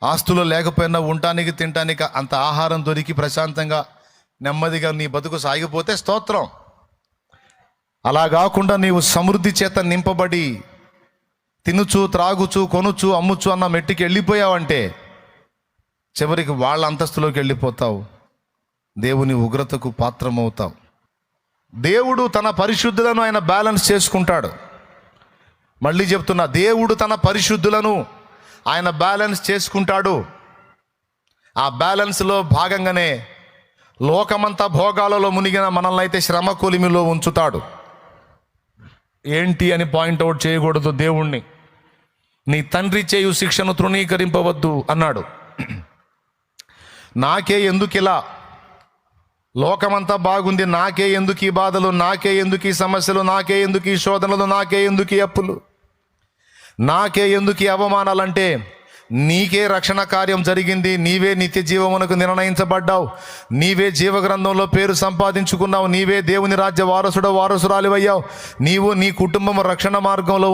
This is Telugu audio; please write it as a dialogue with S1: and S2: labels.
S1: ఆస్తులు లేకపోయినా ఉండటానికి తినటానికి అంత ఆహారం దొరికి ప్రశాంతంగా నెమ్మదిగా నీ బతుకు సాగిపోతే స్తోత్రం. అలా కాకుండా నీవు సమృద్ధి చేత నింపబడి తినుచు త్రాగుచు కొనుచు అమ్ముచు అన్న మెట్టికి వెళ్ళిపోయావంటే చివరికి వాళ్ళ అంతస్తులోకి వెళ్ళిపోతావు, దేవుని ఉగ్రతకు పాత్రమవుతావు. దేవుడు తన పరిశుద్ధులను ఆయన బ్యాలెన్స్ చేసుకుంటాడు. మళ్ళీ చెప్తున్నా, దేవుడు తన పరిశుద్ధులను ఆయన బ్యాలెన్స్ చేసుకుంటాడు. ఆ బ్యాలెన్స్లో భాగంగానే లోకమంతా భోగాలలో మునిగిన మనల్ని అయితే శ్రమ కొలిమిలో ఉంచుతాడు. ఏంటి అని పాయింట్అవుట్ చేయకూడదు దేవుణ్ణి. నీ తండ్రి చేయు శిక్షను తృణీకరింపవద్దు అన్నాడు. నాకే ఎందుకు ఇలా, లోకమంతా బాగుంది, నాకే ఎందుకు ఈ బాధలు, నాకే ఎందుకు ఈ సమస్యలు, నాకే ఎందుకు ఈ శోధనలు, నాకే ఎందుకు ఈ అప్పులు, నాకే ఎందుకు ఈ అవమానాలంటే నీకే రక్షణ కార్యం జరిగింది. నీవే నిత్య జీవమునకు నిర్ణయించబడ్డావు, నీవే జీవగ్రంథంలో పేరు సంపాదించుకున్నావు, నీవే దేవుని రాజ్య వారసురాలివయ్యావు. నీవు నీ కుటుంబం రక్షణ మార్గంలో